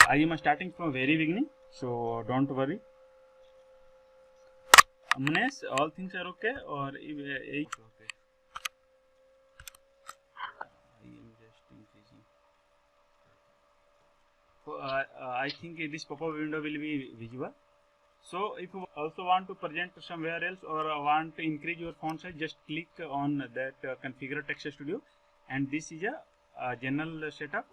I am starting from very beginning, so don't worry. Munesh, all things are okay, or okay? I am just increasing. I think this pop-up window will be visible. So if you also want to present somewhere else or want to increase your font size, just click on that configure text studio, and this is a general setup.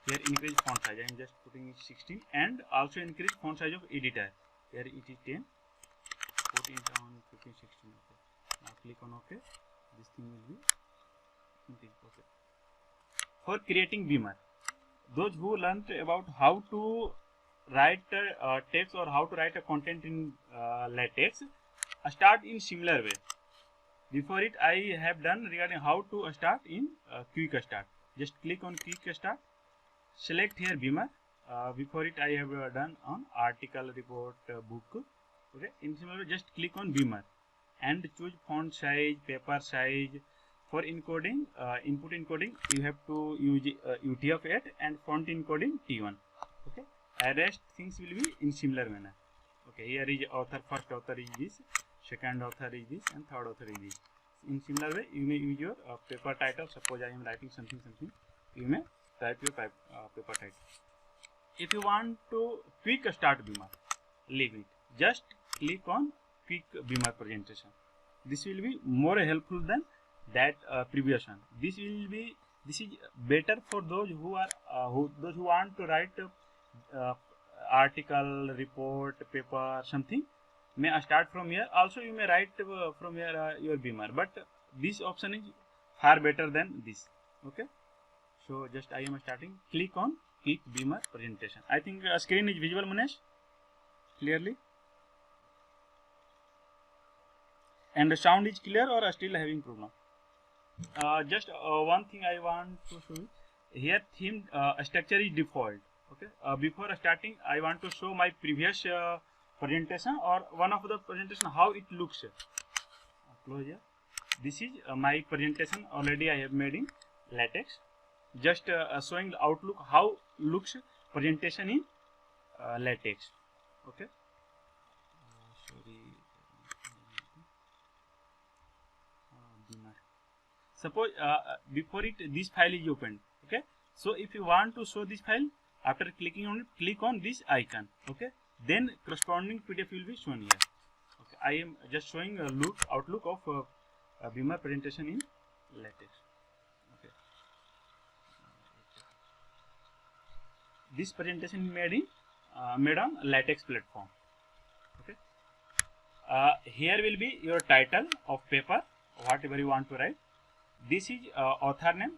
Here increase font size. I am just putting 16, and also increase font size of editor. Here it is 10. Put it on 15, 16. Okay. Now click on OK. This thing will be increased. Okay. For creating Beamer, those who learned about how to write text or how to write a content in LaTeX, start in similar way. Before it, I have done regarding how to start in Quick Start. Just click on Quick Start, select here Beamer. Before it, I have done on article, report, book. Okay, in similar way, just click on Beamer and choose font size, paper size. For encoding, input encoding, you have to use UTF-8 and font encoding T1. Okay, rest things will be in similar manner. Okay, here is author, first author is this, second author is this, and third author is this. In similar way, you may use your paper title. Suppose I am writing something, you may type your paper title. If you want to quick start Beamer, leave it. Just click on quick Beamer presentation. This will be more helpful than that previous one. This is better for those who are those who want to write article, report, paper, something. May start from here. Also, you may write from here your Beamer, but this option is far better than this. Okay. So just I am starting. Click on quick Beamer presentation. I think screen is visible, Munesh, clearly. And the sound is clear or still having problem? Just one thing I want to show you. Here theme structure is default. Okay. Before starting, I want to show my previous presentation or one of the presentation how it looks. Close here. This is my presentation already I have made in LaTeX. Just showing the outlook how looks presentation in LaTeX. Okay. Sorry. Suppose before it this file is opened. Okay, so if you want to show this file, after clicking on it, click on this icon. Okay, then corresponding PDF will be shown here. Okay, I am just showing a outlook of Beamer presentation in LaTeX. Okay, this presentation is made on LaTeX platform. Okay, here will be your title of paper, whatever you want to write. This is author name.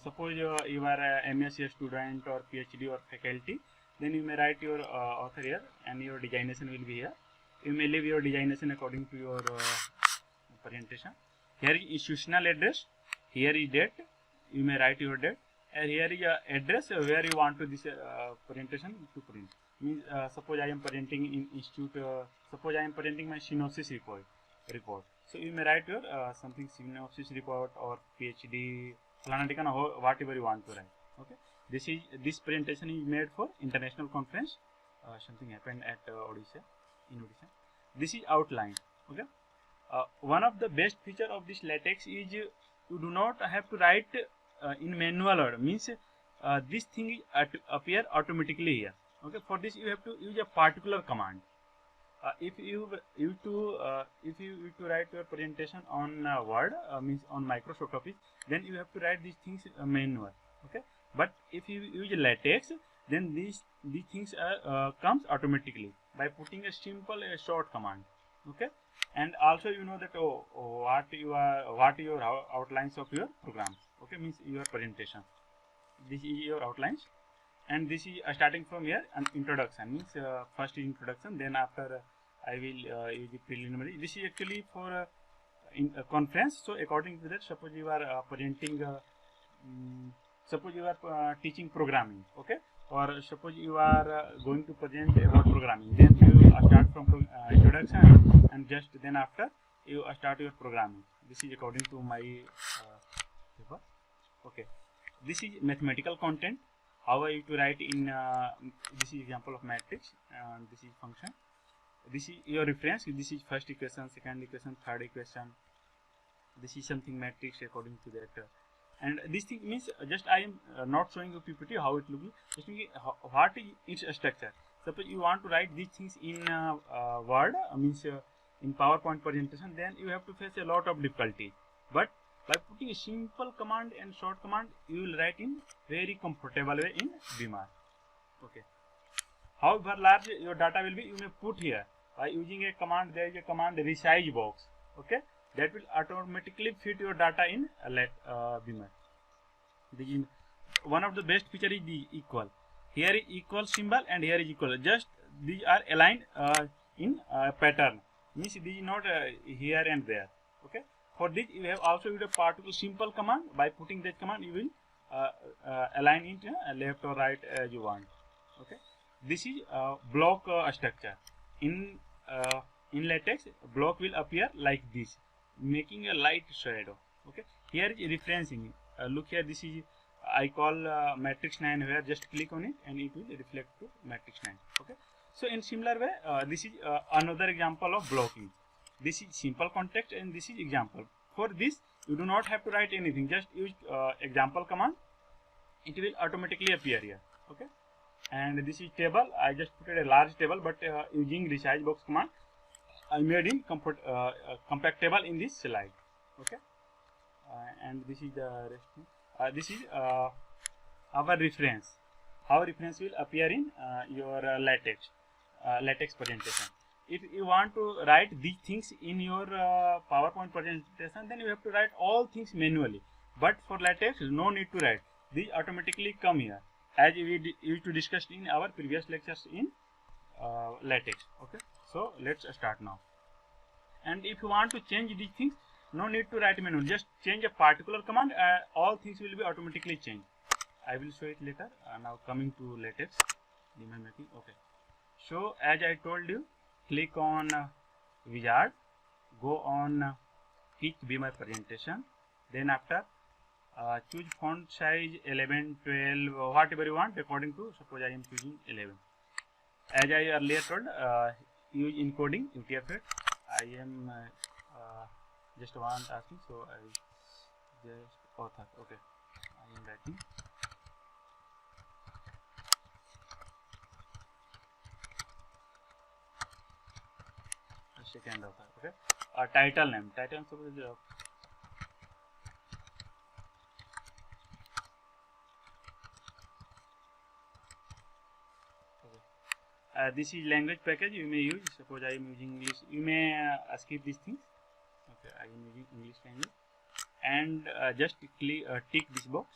Suppose you are a MSc student or PhD or faculty, then you may write your author here, and your designation will be here. You may leave your designation according to your presentation. Here is institutional address. Here is date. You may write your date. And here is address where you want to this presentation to print. Means suppose I am presenting in institute. Suppose I am presenting my synopsis report. So you may write your something synopsis report or PhD, whatever you want to write. Okay. This presentation is made for international conference. Something happened at Odisha, in Odisha. This is outline. Okay. One of the best feature of this LaTeX is you do not have to write in manual order. Means this thing appear automatically here. Okay. For this you have to use a particular command. If you write your presentation on Word, means on Microsoft Office, then you have to write these things manual. Okay, but if you use LaTeX, then these things comes automatically by putting a simple short command. Okay, and also you know that what your outlines of your programs. Okay, means your presentation. This is your outlines, and this is starting from here an introduction. Means first is introduction, then after I will use the preliminary. This is actually for in a conference. So according to that, suppose you are presenting, suppose you are teaching programming, okay, or suppose you are going to present about programming. Then you start from introduction, and just then after you start your programming. This is according to my paper. Okay, this is mathematical content. how are you to write in this is example of matrix and this is function. This is your reference. This is first equation, second equation, third equation. This is something matrix according to that. And this thing means just I am not showing you PPT how it looks. Just what is its structure. Suppose you want to write these things in Word, means in PowerPoint presentation, then you have to face a lot of difficulty. But by putting a simple command and short command, you will write in very comfortable way in Beamer. Okay. However large your data will be, you may put here by using a command. There is a command resize box. Okay, that will automatically fit your data in Beamer. One of the best feature is the equal. Here is equal symbol and here is equal. Just these are aligned in pattern. Means this is not here and there. Okay. For this you have also used a particular simple command. By putting that command, you will align it left or right as you want. Okay. This is block structure. In LaTeX, block will appear like this, making a light shadow. Okay. Here is referencing. Look here. This is I call matrix 9 here. Just click on it and it will reflect to matrix 9. Okay. So in similar way, this is another example of blocking. This is simple context and this is example. For this, you do not have to write anything. Just use example command. It will automatically appear here. Okay. And this is table. I just put a large table, but using resize box command, I made him compactable in this slide. Okay. And this is the rest. This is our reference. Our reference will appear in your LaTeX presentation. If you want to write these things in your PowerPoint presentation, then you have to write all things manually. But for LaTeX, no need to write. These automatically come here, as we used to discuss in our previous lectures in LaTeX. Okay. So let's start now. And if you want to change these things, no need to write manually. Just change a particular command. All things will be automatically changed. I will show it later. Now coming to LaTeX. Okay. So as I told you, click on wizard, go on teach Beamer presentation. Then after choose font size 11, 12, whatever you want according to, suppose I am choosing 11. As I earlier told, use encoding UTF-8. I am just want asking, so I just author. Okay, I am writing. Second author. Okay. Title name. Title suppose. This is language package you may use. Suppose I am using English. You may skip these things. Okay, I am using English language. And just click tick this box.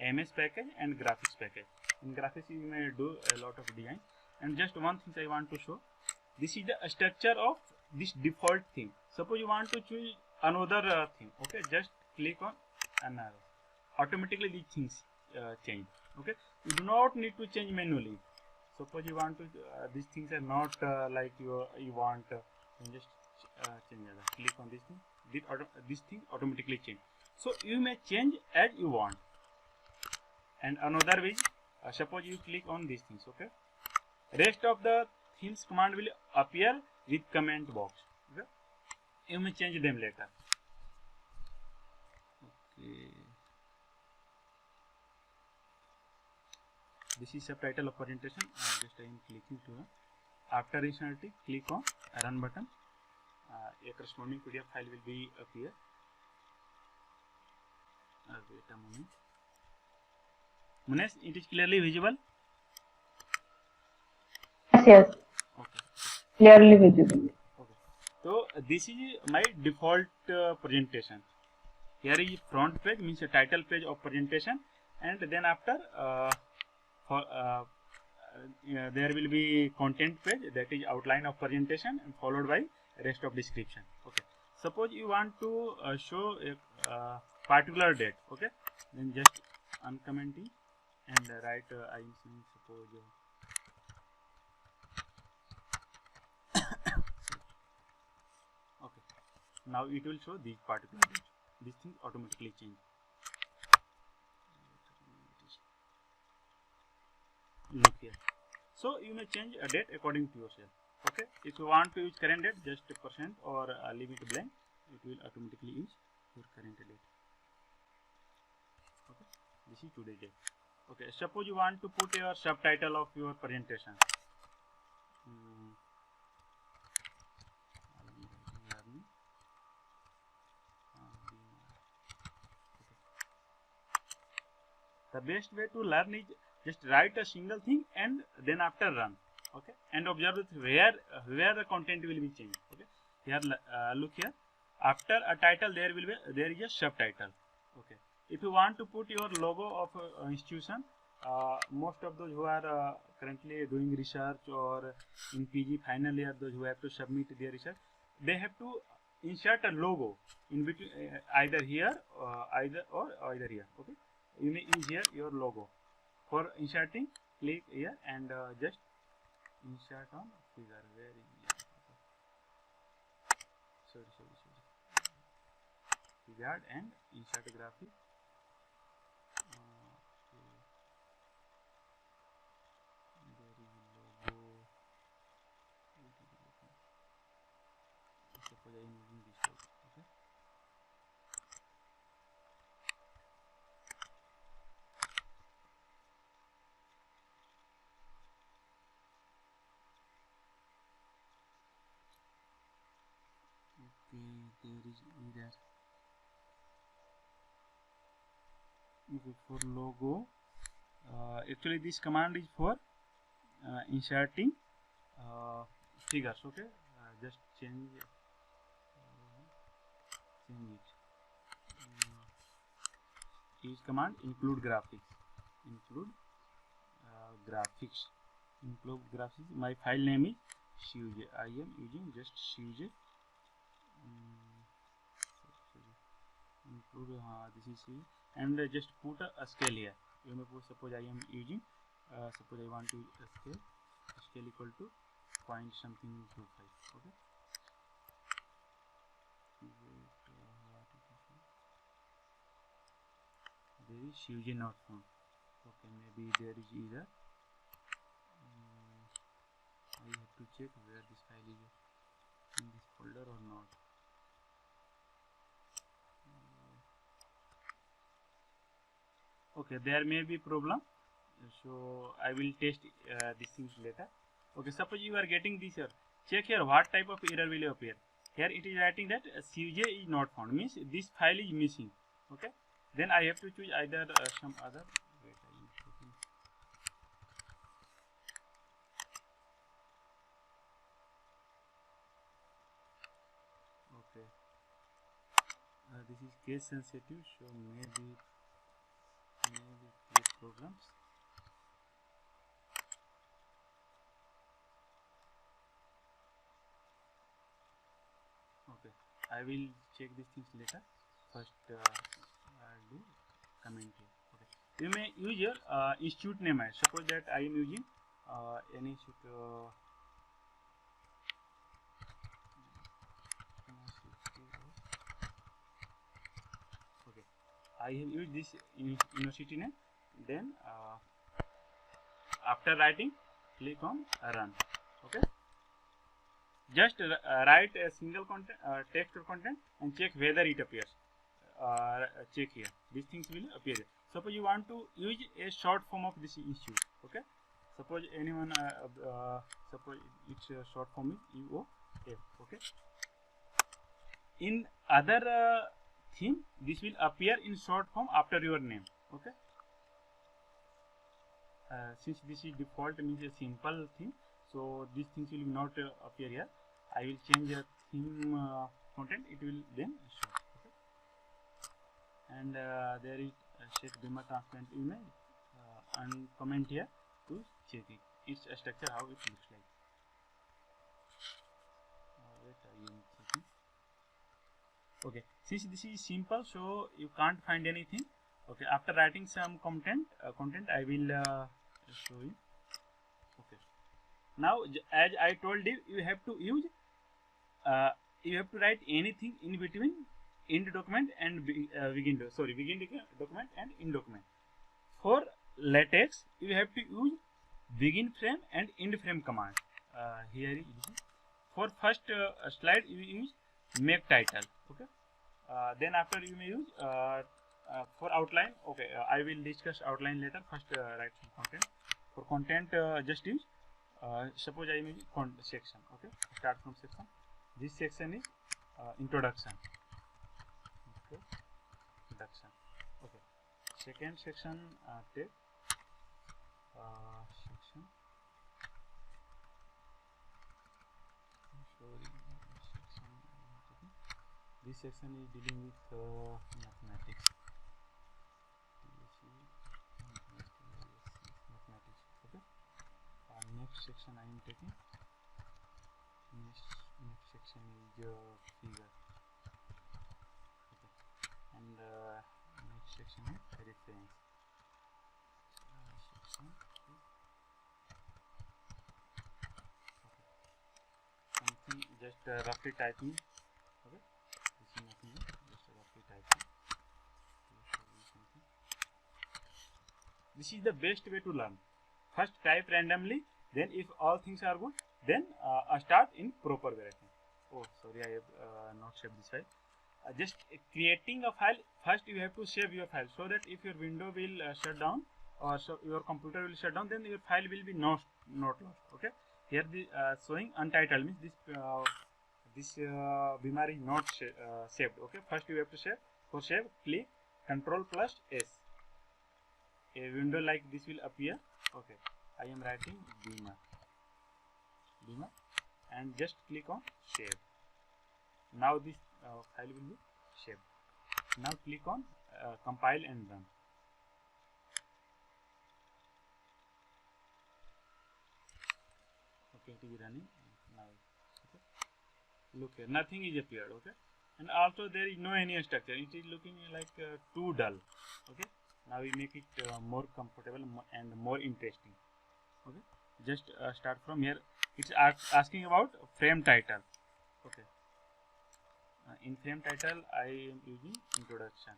MS package and graphics package. In graphics you may do a lot of design. And just one thing I want to show. This is the structure of this default thing. Suppose you want to choose another thing. Okay, just click on another. Automatically these things change. Okay, you do not need to change manually. Suppose you want to these things are not like you want. Just change that. Click on this thing. This thing automatically change. So you may change as you want. And another way, suppose you click on these things. Okay, rest of the themes command will appear with comment box. Okay, you may change them later. Okay. This is subtitle of presentation. Just I am clicking to after inserting, click on run button. A corresponding PDF file will be appear. Wait a moment. Munesh, it is clearly visible. Yes. Okay. Clearly visible. Okay. So this is my default presentation. Here is front page, means a title page of presentation, and then after there will be content page, that is outline of presentation, and followed by rest of description. Okay. Suppose you want to show a particular date. Okay. Then just uncommenting and write. I am saying suppose. Okay. Now it will show these particular dates. These things automatically change. look here. So you may change a date according to yourself. Okay, if you want to use current date, just percent or leave it blank, it will automatically use your current date. Okay, this is today's date. Okay, suppose you want to put your subtitle of your presentation. The best way to learn is just write a single thing and then after run. Okay, and observe where the content will be changed. Okay, here look here. After a title there is a subtitle. Okay, if you want to put your logo of institution, most of those who are currently doing research or in PG final year, those who have to submit their research, they have to insert a logo in between, either here either here. Okay, you may use here your logo. For inserting, click here and just insert on figure. Where is here? Sorry. Figure and insert graphic. There is logo. Suppose I am using this logo. Okay. There is either for logo. Actually, this command is for inserting figures. Okay, just change it. Use command include graphics. Include graphics. My file name is CUJ. I am using just CUJ. Include this is CUJ, and just put a scale here. You may put, suppose I am using suppose I want to scale equal to point something 25. Okay. There is CUJ not found. Okay, maybe there is either. I have to check where this file is, in this folder or not. Okay, there may be problem, so I will test these things later. Okay, suppose you are getting this here, check here what type of error will appear. Here it is writing that CUJ is not found, means this file is missing. Okay, then I have to choose either some other. Wait, I am checking. Okay, this is case sensitive, so maybe create programs. Okay, I will check these things later. First, I'll do comment here. Okay, you may use your institute name. Suppose that I am using any institute. Okay, I have used this university name. Then after writing, click on run. Okay, just write a single content, text or content, and check whether it appears. Check here, these things will appear. Suppose you want to use a short form of this institute. Okay, suppose anyone suppose its short form is UOF. Okay, in other theme, this will appear in short form after your name. Okay, since this is default, means a simple theme, so these things will not appear here. I will change the theme content, it will then show. Okay, and there is set Beamer transparent image and comment here to check it. Its structure, how it looks like. Wait, I am checking. Okay, since this is simple, so you can't find anything. Okay, after writing some content, I will show you. Okay, now as I told you, you have to use you have to write anything in between end document and begin document and end document. For latex, you have to use begin frame and end frame command. Here is for first slide you use make title. Okay. Then after you may use for outline. Okay, I will discuss outline later. First write some content. For content just use suppose I may use section. Okay, start from section. This section is introduction. Okay. Introduction. Okay. Second section take section. This section is dealing with mathematics. Mathematics. Okay. Next section I am taking. Next section is figure. Okay. And next section is reference. Section. Okay. Something just roughly typing. Okay. This is nothing. Just roughly typing. This is the best way to learn. First type randomly, then if all things are good, then start in proper way. Oh, sorry, I have not saved this file. Just creating a file, first you have to save your file so that if your window will shut down or so your computer will shut down, then your file will be not lost. Okay. Here the showing untitled means this Beamer is not saved. Okay. First you have to save. For save, click Ctrl plus S. A window like this will appear. Okay, I am writing Beamer, and just click on save. Now this file will be saved. Now click on compile and run. Okay, it is running now. Okay. Look here, nothing is appeared. Okay, and also there is no any structure. It is looking like too dull. Okay. Now we make it more comfortable and more interesting. Okay, just start from here. It's asking about frame title. Okay, in frame title I am using introduction.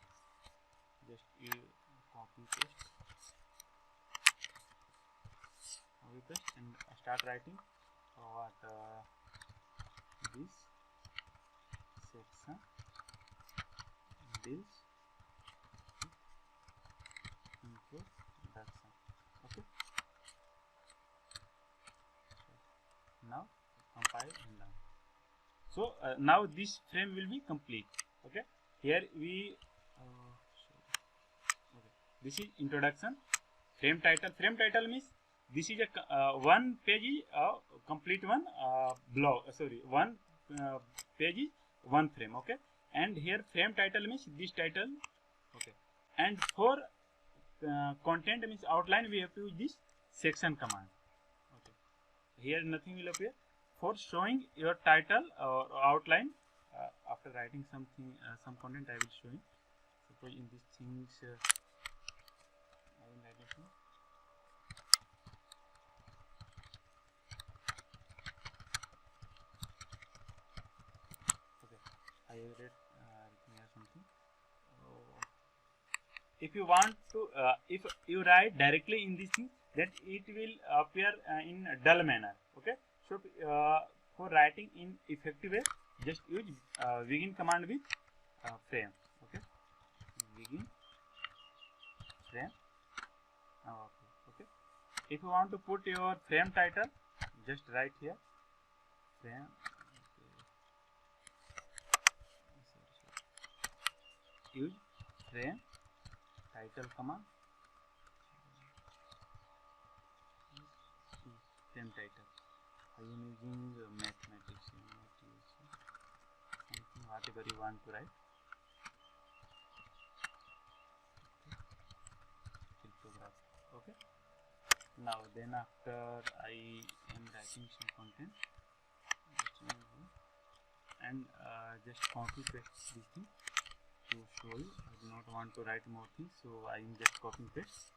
Just copy paste and start writing what this section deals introduction. Okay. Now compile and run. So now this frame will be complete. Okay. Here we okay. This is introduction. Frame title means this is a one page is complete one blog. One page is one frame. Okay. And here frame title means this title. Okay. And for content means outline, we have to use this section command. Okay. Here nothing will appear. For showing your title or outline, after writing something, some content I will show you. Suppose in these things, I will write it. Okay, I will write here something. If you want to, if you write directly in this thing, that it will appear in a dull manner. Okay. So for writing in effective way, just use begin command with frame. Okay. Begin frame. Okay. If you want to put your frame title, just write here frame. Okay. Use frame title command. Frame title. I am using mathematics, something whatever you want to write. Okay. Now then after I am writing some content and just copy paste this thing to show you. I do not want to write more things, so I am just copy paste.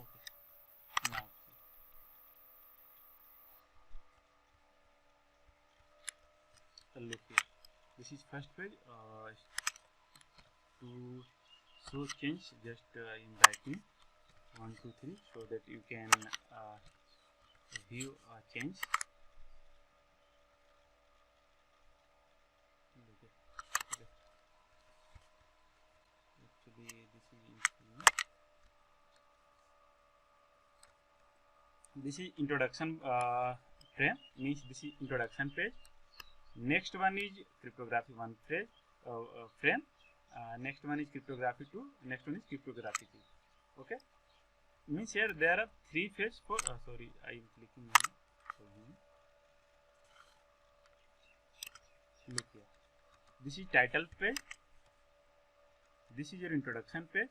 Okay. Now look here. This is first page. To show change, just I am writing 1 2 3 so that you can view change. Actually this is introduction frame, means this is introduction page. Next one is cryptography 1 phrase frame. Next one is cryptography 2. Next one is cryptography 2. Okay, means here there are 3 phases for sorry, I am clicking on look here. This is title page, this is your introduction page,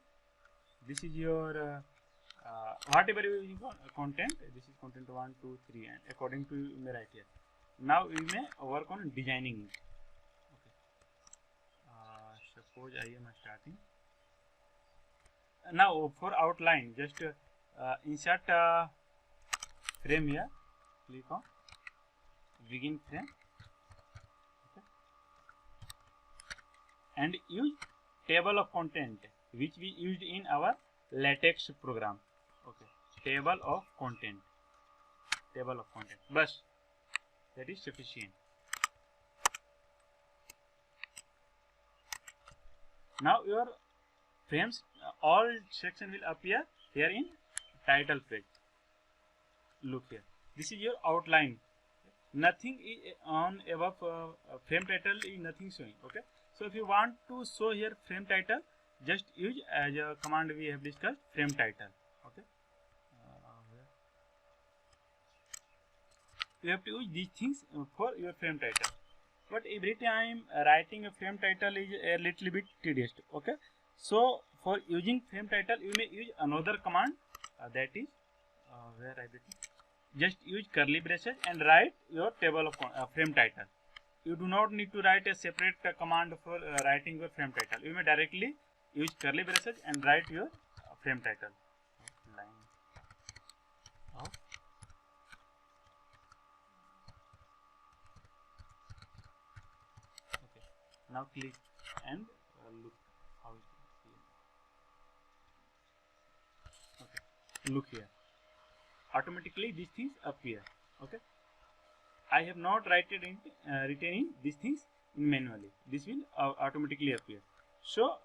this is your whatever you using for content. This is content 1 2 3 and according to you may write here. Now you may work on designing it. Okay, suppose I am starting now. For outline, just insert frame here, click on begin frame. Okay, and use table of content which we used in our latex program. Okay, table of content, bus, that is sufficient. Now your frames all section will appear here in title page. Look here, this is your outline. Nothing is on above frame title is nothing showing. Okay, so if you want to show here frame title, just use as a command we have discussed, frame title. Okay, you have to use these things for your frame title, but every time writing a frame title is a little bit tedious. Okay, so for using frame title you may use another command, that is where I did it. Just use curly braces and write your table of frame title. You do not need to write a separate command for writing your frame title. You may directly use curly braces and write your frame title. Line of okay. Now click and look how it is. Okay, look here. Automatically these things appear. Okay, I have not written in these things manually. This will automatically appear. So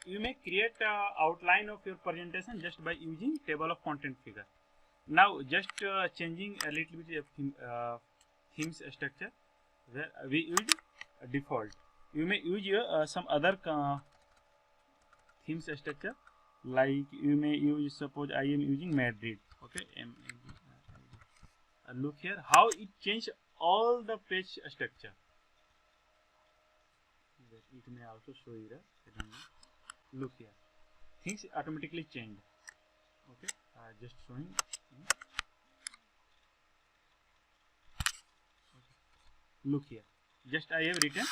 you may create outline of your presentation just by using table of content figure. Now just changing a little bit of themes structure, where we use default. You may use some other themes structure, like you may use, suppose I am using Madrid. Okay, look here how it changed all the page structure. It may also show here. Look here, things automatically changed. Okay, just showing. Look here, just I have written,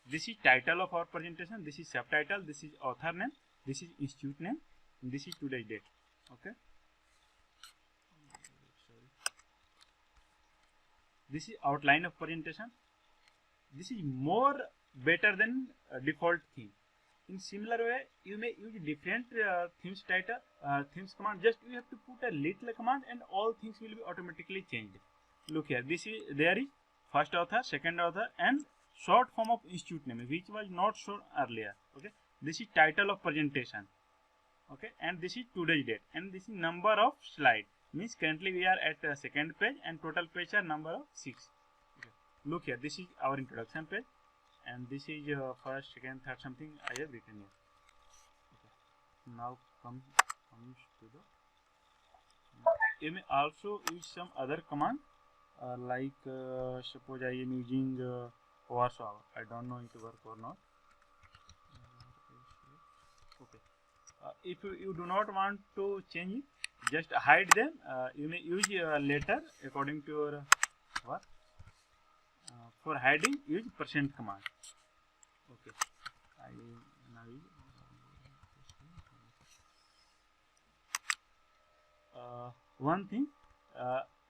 this is title of our presentation, this is subtitle, this is author name, this is institute name, and this is today's date. Okay, this is outline of presentation. This is more better than default theme. In similar way, you may use different themes title, themes command. Just you have to put a little command and all things will be automatically changed. Look here, this is, there is first author, second author, and short form of institute name, which was not shown earlier. Okay, this is title of presentation. Okay, and this is today's date, and this is number of slide. Means currently we are at second page and total page are number of 6. Okay. Look here, this is our introduction page, and this is first, second, third, something I have written here. Okay. Now comes to the. You may also use some other command, like suppose I am using Warsaw. I don't know it work or not. Okay. If you do not want to change it, just hide them. You may use later according to your what. For hiding, use % command. Okay. I now use one thing.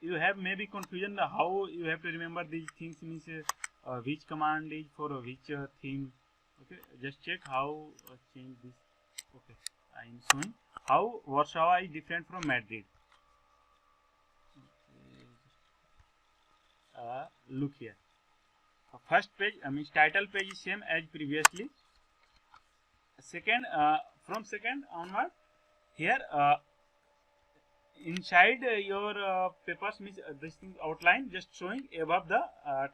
You have maybe confusion how you have to remember these things, means which command is for which theme. Okay, just check how change this. Okay, I am showing how Warsaw is different from Madrid. Look here. First page, means title page is same as previously. Second, from second onward, here inside your papers means this thing outline just showing above the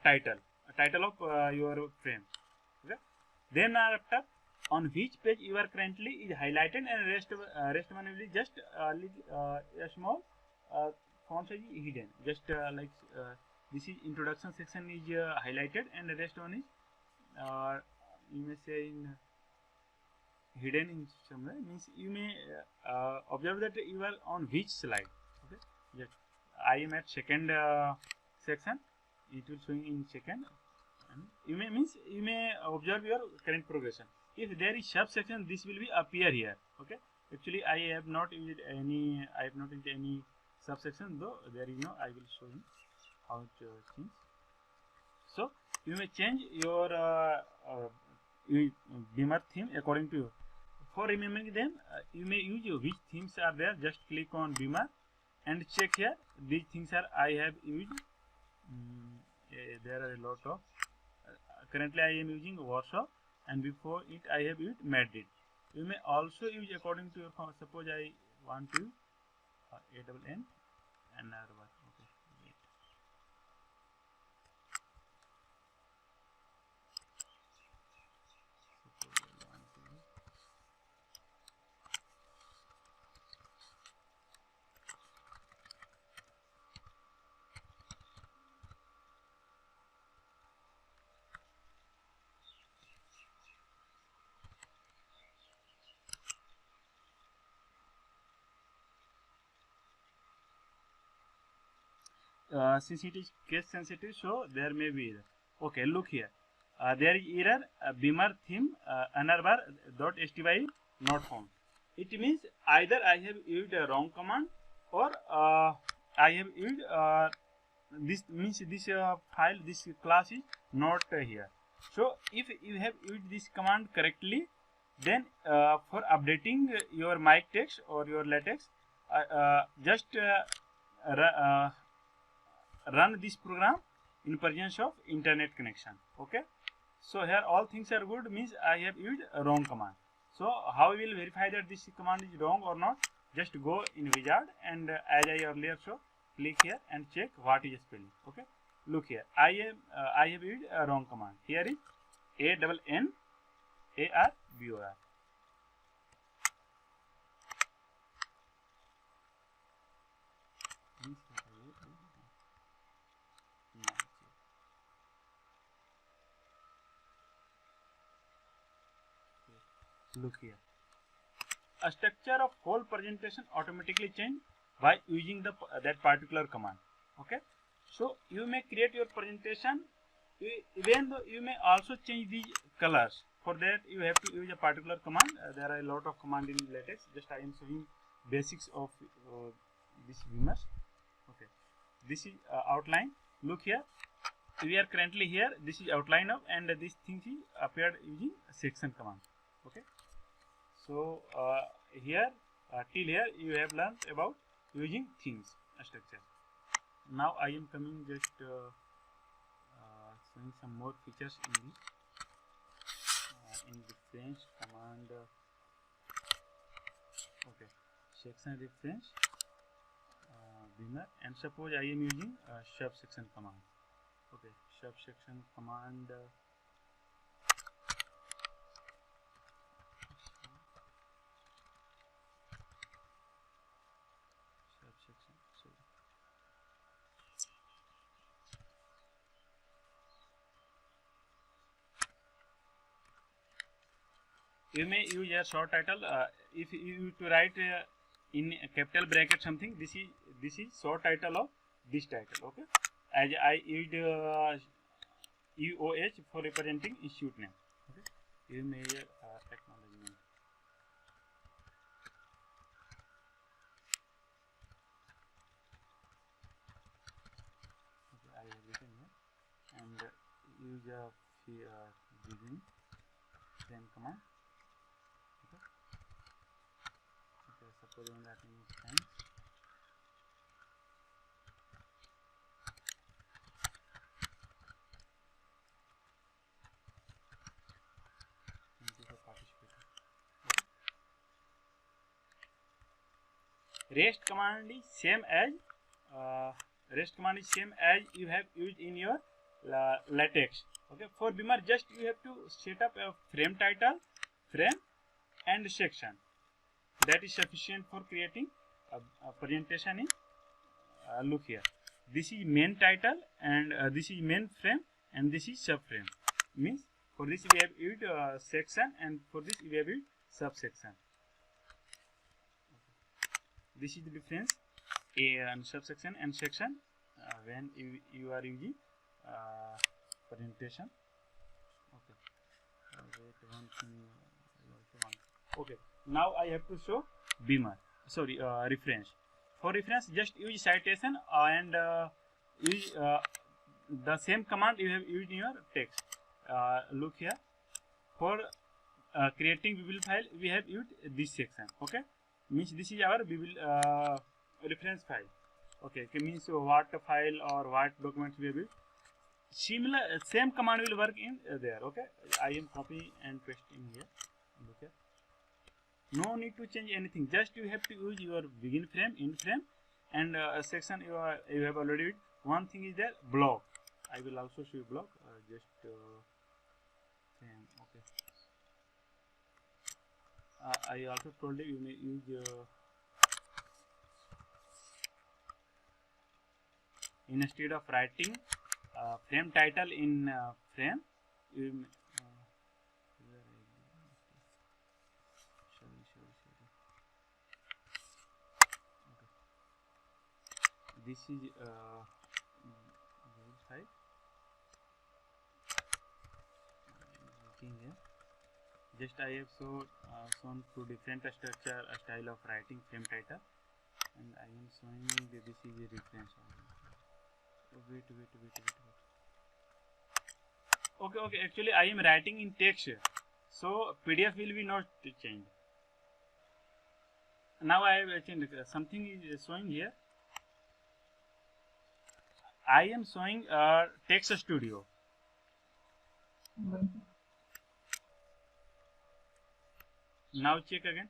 title of your frame. Okay. Then after, on which page you are currently is highlighted, and rest one will be just a small font size is hidden. Just like this is introduction section is highlighted, and the rest one is you may say in hidden in somewhere. Means you may observe that you are on which slide. Okay. Yes. I am at second section. It will showing in second. And you may observe your current progression. If there is subsection, this will be appear here. Okay. Actually, I have not used any subsection, though there is no. I will show you how to change. So you may change your Beamer theme according to you. For remembering them, you may use which themes are there. Just click on Beamer and check here. These things are I have used. There are a lot of. Currently, I am using Warsaw, and before it, I have used Madrid. You may also use according to your. Suppose I want to ANN and R1. Okay. Since it is case sensitive, so there may be error. Okay, look here. There is error. Beamer theme unrbar.sty not found. It means either I have used a wrong command, or I have used this means this file, this class is not here. So if you have used this command correctly, then for updating your mic text or your latex, just run this program in presence of internet connection. Okay. So here all things are good, means I have used a wrong command. So how we will verify that this command is wrong or not? Just go in wizard, and as I earlier showed, click here and check what is spelling. Okay. Look here. I have used a wrong command. Here is ANNARBOR. Look here. A structure of whole presentation automatically change by using that particular command. Okay. So you may create your presentation. Even though you may also change the colors. For that you have to use a particular command. There are a lot of command in latex. Just I am showing basics of this Beamer. Okay. This is outline. Look here. We are currently here. This is outline of, and this thing is appeared using section command. Okay. So here till here you have learned about using themes structure. Now I am coming just showing some more features in the reference command. Okay, section reference Beamer, and suppose I am using subsection command. Okay, subsection command. You may use a short title. If you to write in capital bracket something, this is short title of this title. Okay, as I used UOH for representing institute name. Okay, you may acknowledgement. Okay, I have written here, and use begin then command. suppose I'm writing thanks. Thank you for participating. Okay. Rest command is same as you have used in your latex. Okay, for Beamer just you have to set up a frame title, frame and section. That is sufficient for creating a presentation in look here. This is main title and this is main frame and this is subframe. Means for this we have used section and for this we have used subsection. This is the difference in subsection and section when you are using presentation. Okay. Wait one thing. Okay. Now I have to show Beamer. Sorry, reference. For reference, just use citation and use the same command you have used in your text. Look here. For creating Bible file, we have used this section. Okay. Means this is our Bible reference file. Okay. Means what file or what documents we have used. Similar same command will work in there. Okay. I am copy and pasting here. Look here. No need to change anything. Just you have to use your begin frame, end frame, and a section you have already used. One thing is there block. I will also show you block. Just frame. Okay. I also told you may use instead of writing frame title in frame. You may, this is side. Here. Just I have shown two different structure style of writing frame title, and I am showing that this is a reference. Wait. Okay. Actually, I am writing in text, so PDF will be not changed. Now I have changed. Something is showing here. I am showing Text Studio. Now check again.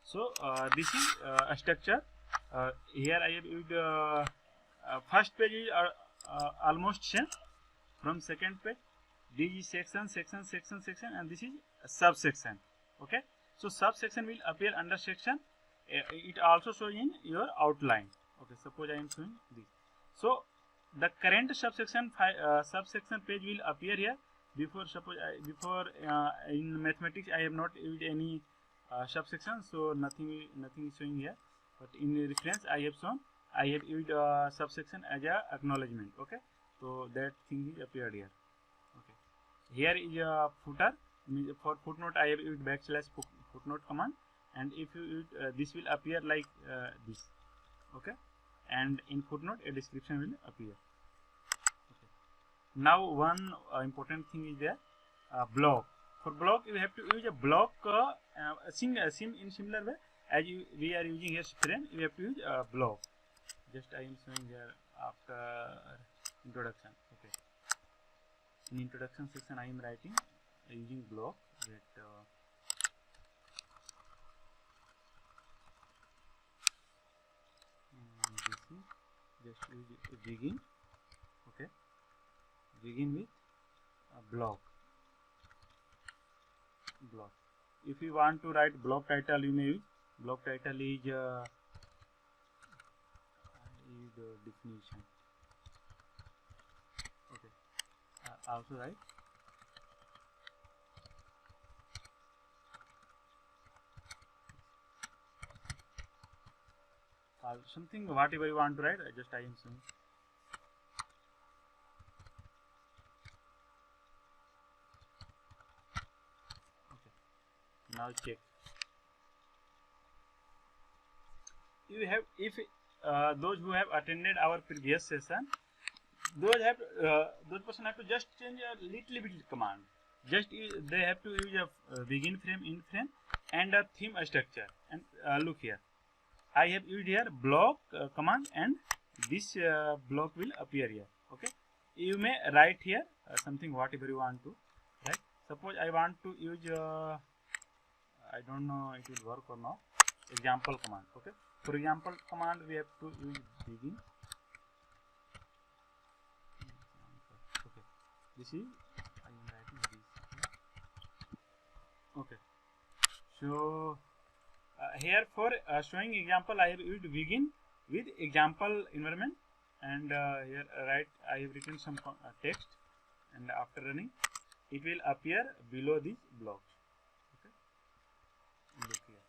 So this is a structure. Here I have used first page is almost same. From second page, this is section, and this is a subsection. Okay. So subsection will appear under section. It also shows in your outline. Okay, suppose I am showing this. So the current subsection page will appear here. Before in mathematics I have not used any subsection, so nothing is showing here. But in the reference I have used subsection as a acknowledgement. Okay, so that thing is appeared here. Okay, here is a footer. For footnote I have used / footnote command, and if you use this will appear like this. Okay, and in footnote a description will appear. Okay. Now one important thing is there, block. For block you have to use a block in similar way as we are using here frame. You have to use a block. Just I am showing here after introduction. Okay, in introduction section I am writing using block. That this is just use begin. Okay, begin with a block. If you want to write block title, you may use block title is the definition. Okay, also write something whatever you want to write. Just I am saying. Okay. Now check. You have if those who have attended our previous session, those person have to just change a little bit command. just they have to use a begin frame, end frame, and a theme structure. And look here, I have used here block command, and this block will appear here. Okay, you may write here something whatever you want to write. Suppose I want to use I don't know it will work or not, example command. Okay, for example command we have to use begin. Okay, this is I am writing this. Okay, so here for showing example I have used begin with example environment, and here I have written some text, and after running it will appear below these blocks. Okay, look here,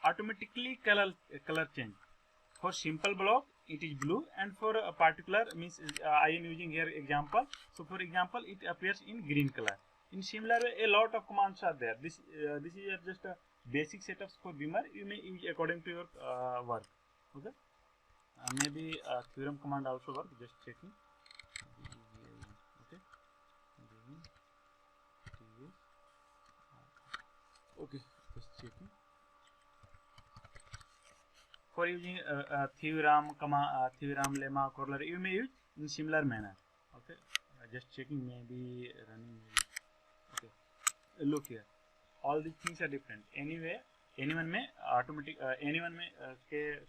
automatically color change. For simple block it is blue, and for a particular means I am using here example, so for example it appears in green color. In similar way a lot of commands are there. This is just a basic setups for Beamer. You may use according to your work. Okay, maybe theorem command also work, just checking. Okay, okay, just checking. For using theorem, theorem, lemma, corollary, you may use in similar manner. Okay, just checking, maybe running. Okay, look here, all these things are different. Anyway, anyone may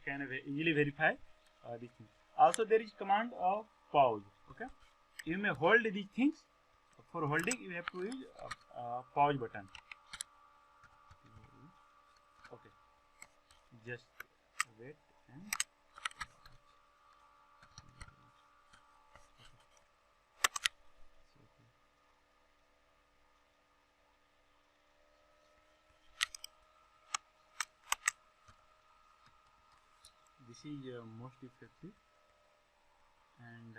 can easily verify these things. Also, there is command of pause. Okay, you may hold these things. For holding, you have to use pause button. Okay, just wait and this is most effective. And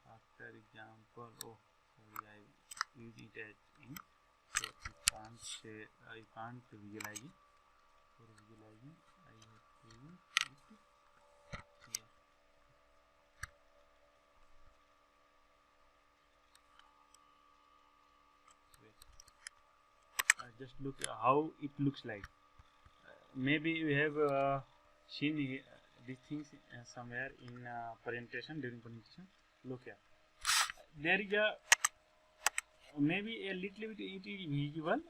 after example, oh sorry, I use it as in, so you can't say I can't visualize it. For visualizing I have to use it here. Wait. Just look how it looks like. Maybe you have seen these things somewhere in presentation, during presentation. Look here, there is a maybe a little bit it is visible,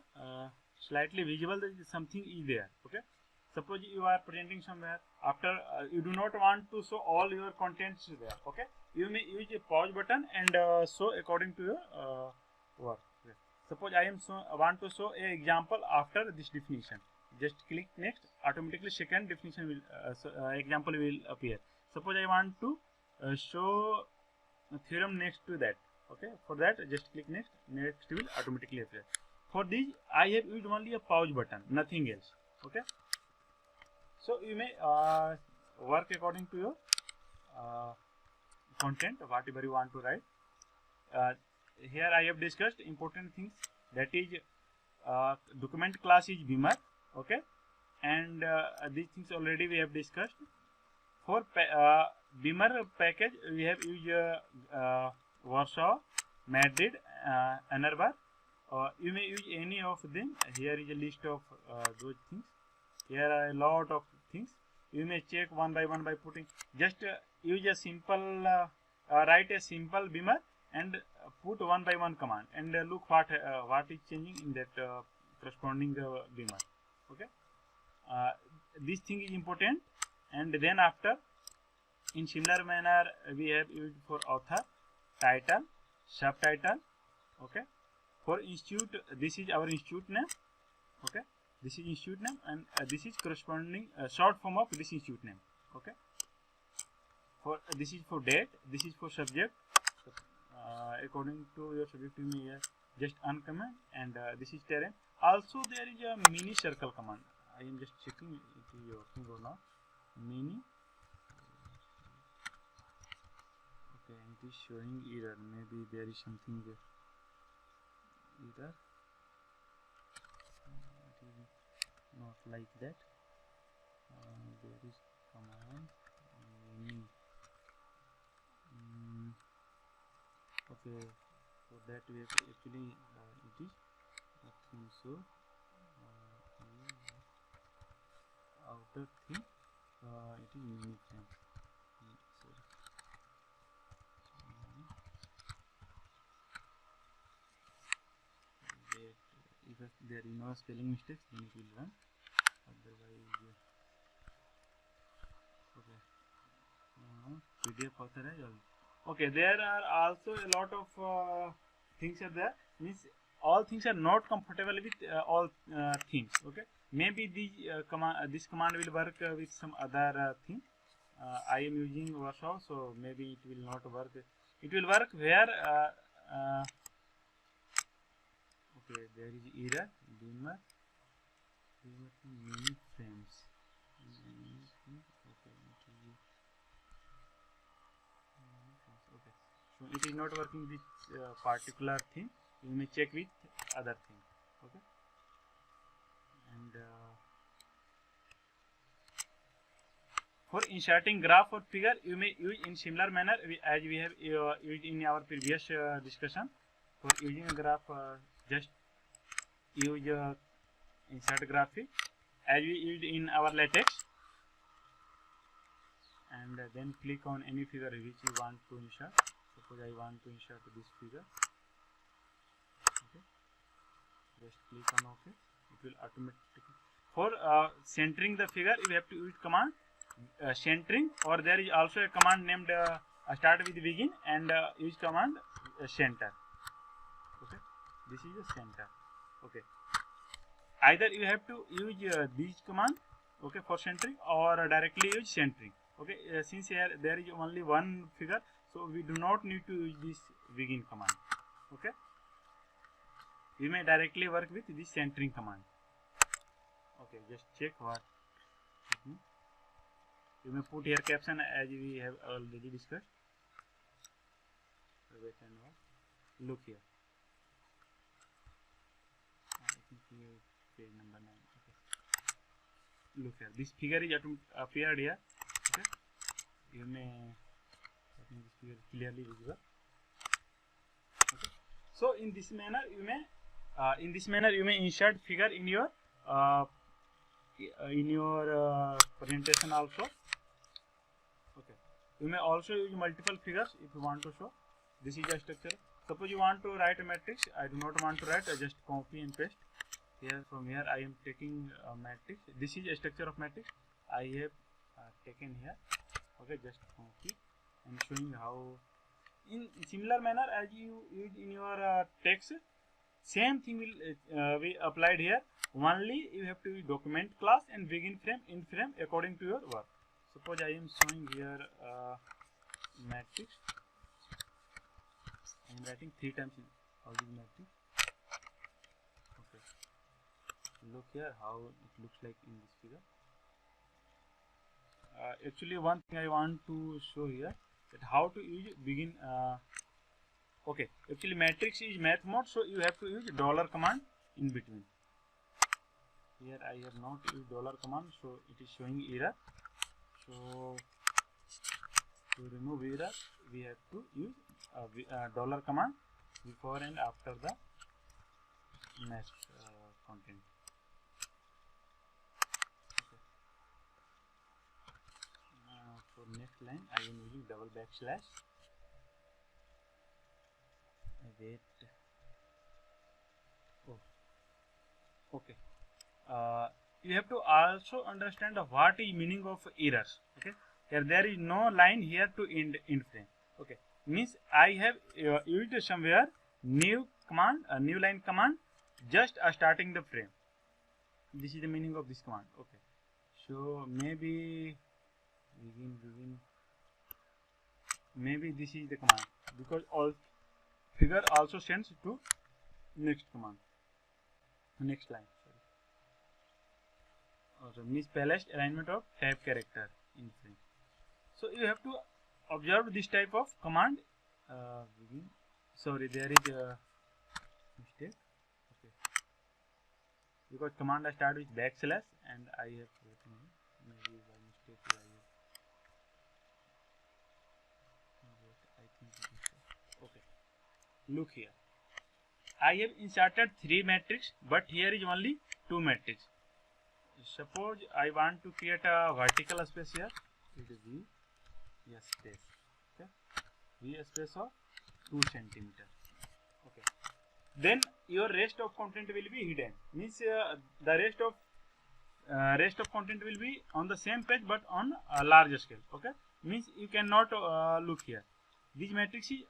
slightly visible that something is there. Okay, suppose you are presenting somewhere, after you do not want to show all your contents there. Okay, you may use a pause button and show according to your work. Okay. Suppose I am want to show a example after this definition, just click next, automatically second definition will example will appear. Suppose I want to show a theorem next to that. Okay, for that just click next, next will automatically appear. For this I have used only a pause button, nothing else. Okay, so you may work according to your content, whatever you want to write. Here I have discussed important things, that is document class is Beamer. Okay, and these things already we have discussed. For Beamer package we have used Warsaw, Madrid, Ann Arbor. You may use any of them. Here is a list of those things. Here are a lot of things. You may check one by putting. Just use a simple write a simple Beamer and put one by one command, and look what is changing in that corresponding Beamer. Okay, this thing is important. And then after, in similar manner we have used for author, title, subtitle. Okay, for institute, this is our institute name. Okay, this is institute name, and this is corresponding short form of this institute name. Okay, for this is for date, this is for subject. According to your subject you may just uncomment, and this is terrain. Also there is a mini circle command. I am just checking it is working or not. Mini. Okay, it is showing error. Maybe there is something error. It is not like that. There is command mini. Okay, For that we have actually it is I think so outer thing it is mini frame. Sorry. If there is no spelling mistakes, then it will run. Otherwise, okay. PDF authorized. Okay, there are also a lot of things are there. Means all things are not comfortable with all themes. Okay, maybe the this command will work with some other thing. I am using Warsaw, so maybe it will not work. It will work where okay, there is error dimmer many frames. Okay, so it is not working this particular thing. You may check with other thing. Okay, and for inserting graph or figure, you may use in similar manner as we have used in our previous discussion. For using a graph, just use insert graphic as we used in our latex, and then click on any figure which you want to insert. Suppose I want to insert this figure. Okay, just click on OK. It will automatically. For centering the figure, you have to use command centering, or there is also a command named start with begin and use command center. Okay, this is the center. Okay, either you have to use this command, okay, for centering, or directly use centering. Okay, since here there is only one figure, so we do not need to use this begin command. Okay, we may directly work with this centering command. Okay, just check what. You may put here caption as we have already discussed. Wait and watch. Look here. I think page number 9. Okay. Look here. This figure is appeared here. Okay. You may. I think this figure is clearly visible. Okay. So in this manner, you may insert figure in your presentation also. Okay, you may also use multiple figures if you want to show. This is a structure. Suppose you want to write a matrix. I do not want to write. I just copy and paste. Here from here I am taking a matrix. This is a structure of matrix. I have taken here. Okay, just copy and showing how. In similar manner as you use in your text, same thing will be applied here. Only you have to use document class and begin frame, end frame according to your work. Suppose I am showing here matrix. I am writing 3 times in all these matrix. Okay. Look here how it looks like in this figure. Actually, one thing I want to show here that how to use begin. Okay. Actually, matrix is math mode, so you have to use dollar command in between. Here I have not used dollar command, so it is showing error. So to remove error, we have to use dollar command before and after the math content. Okay. For next line, I am using double backslash. Wait. Oh. Okay. You have to also understand what is meaning of errors. Okay, here there is no line here to end frame. Okay, means I have used somewhere new command, new line command, just starting the frame. This is the meaning of this command. Okay, so maybe begin. Maybe this is the command because all figure also sends to next command, next line. Also misplaced alignment of type character in frame. So you have to observe this type of command. Sorry, there is a mistake. Okay, because command I start with backslash and I have written maybe by mistake. I think it is okay. look here. I have inserted 3 matrix, but here is only 2 matrix. Suppose I want to create a vertical space here. It is V space. Okay, V space of 2 centimeter. Okay. Then your rest of content will be hidden. Means the rest of content will be on the same page but on a larger scale. Okay. Means you cannot look here. This matrix is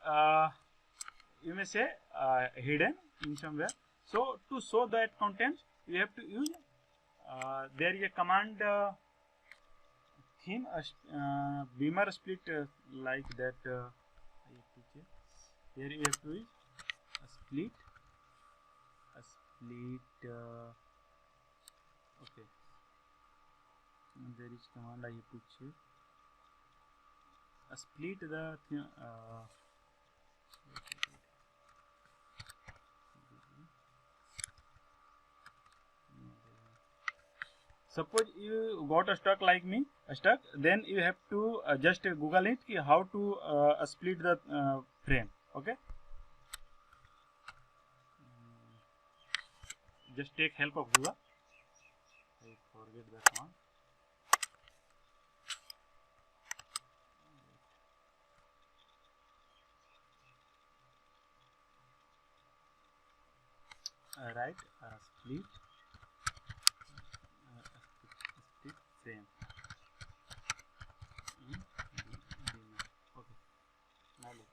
you may say hidden in somewhere. So to show that content, you have to use there is a command theme beamer split like that. Here you have to use a split. Okay. And there is command I have to check. Split the suppose you got stuck like me, then you have to just Google it how to split the frame. Okay, just take help of Google. I forget that one. Right, split frame. Okay, now look.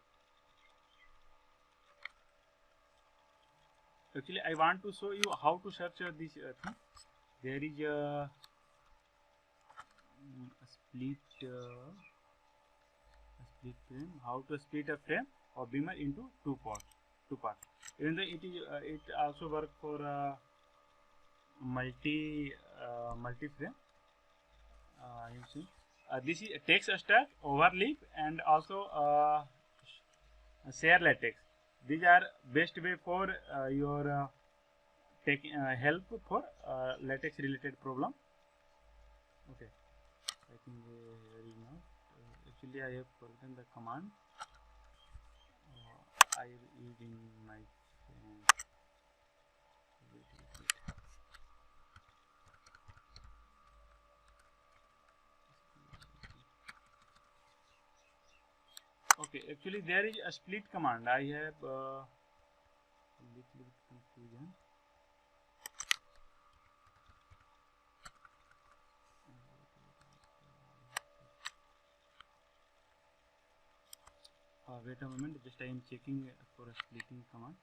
Actually, I want to show you how to search this thing. There is a split frame. How to split a frame or beamer into two parts. Even though it is it also work for multi frame. You see, this is text stack, overlap, and also share latex. These are best way for your taking help for latex related problem. Okay, I think here is not. Actually, I have forgotten the command. I use in my okay, actually there is a split command. I have a little bit confusion. Wait a moment, just I am checking for a splitting command.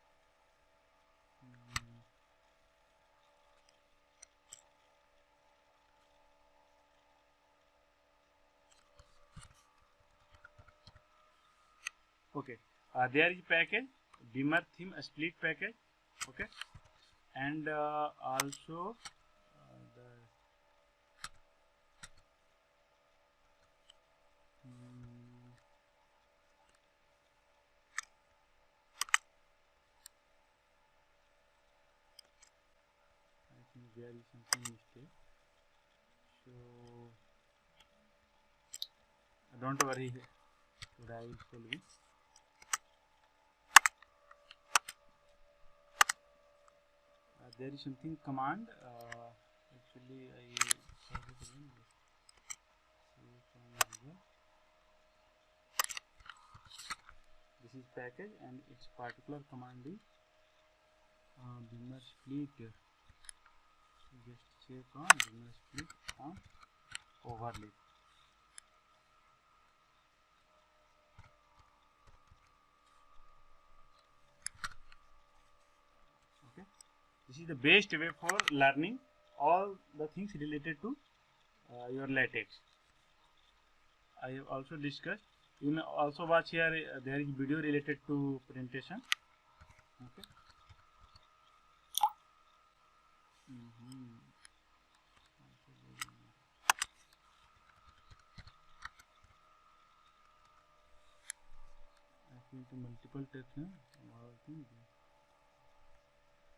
Okay, there is package beamer theme split package. Okay, and also there is something mistake, so don't worry, I will solve it. There is something command. Actually, I this is package and its particular command is beamer split. Just check on beamer split on overlap. Okay, this is the best way for learning all the things related to your latex. I have also discussed. You may also watch here. There is video related to presentation. Okay. To multiple text,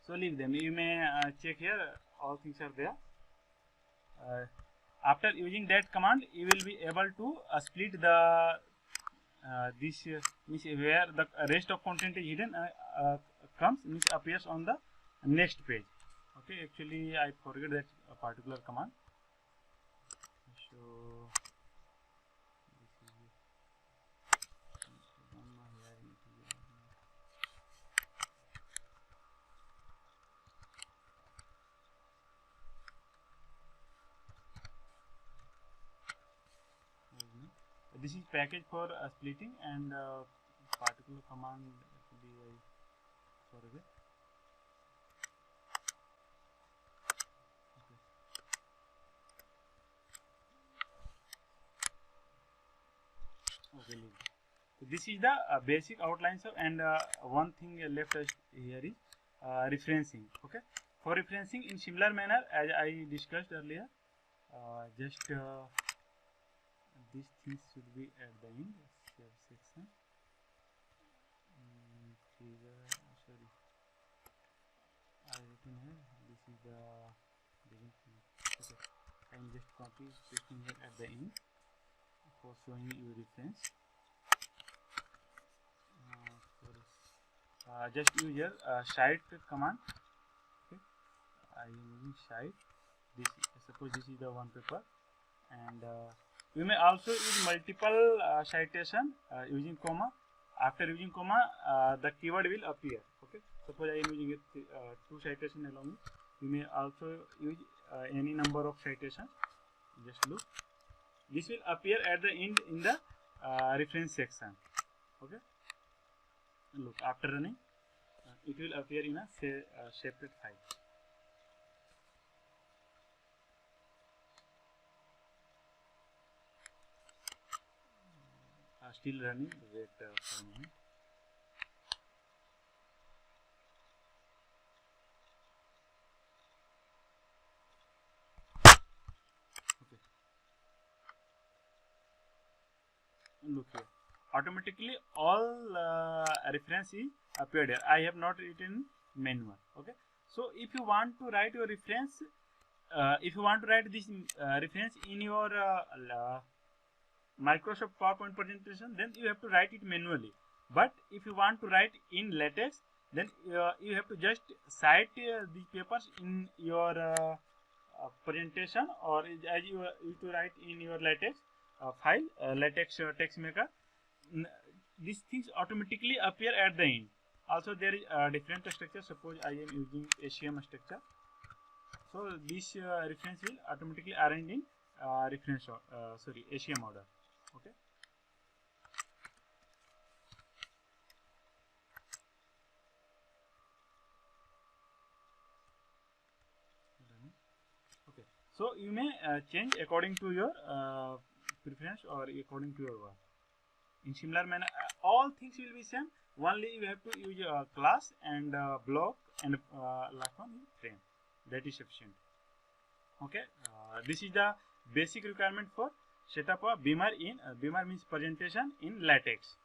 so leave them. You may check here, all things are there. After using that command, you will be able to split the this means where the rest of content is hidden comes means appears on the next page. Okay, actually I forget that particular command. So this is package for splitting, and particular command actually I forget. Okay, so this is the basic outlines of, and one thing left here is referencing. Okay, for referencing in similar manner as I discussed earlier, just these things should be at the end. Save section. Sorry, I written here. This is the beginning. Okay, I am just copy pasting here at the end for showing you reference. Just use your cite command. Okay, I am using cite. This, suppose this is the one paper, and you may also use multiple citation using comma. After using comma, the keyword will appear. Okay, suppose I am using two citation along with. You may also use any number of citations. Just look. This will appear at the end in the reference section. Okay. Look, after running, it will appear in a separate file. Still running. Wait for a moment. Okay. Look here. Automatically all reference is appeared here. I have not written manual. Okay, so if you want to write your reference, if you want to write this reference in your Microsoft PowerPoint presentation, then you have to write it manually. But if you want to write in LaTeX, then you have to just cite these papers in your presentation, or as you used to write in your LaTeX file, LaTeX text maker. These things automatically appear at the end. Also, there is a different structure. Suppose I am using ACM structure, so this reference will automatically arrange in ACM order. Okay. Okay. So you may change according to your preference or according to your work. In similar manner, all things will be same. Only you have to use a class and block, and last one is frame. That is sufficient. Okay, this is the basic requirement for setup of Beamer in Beamer means presentation in LaTeX.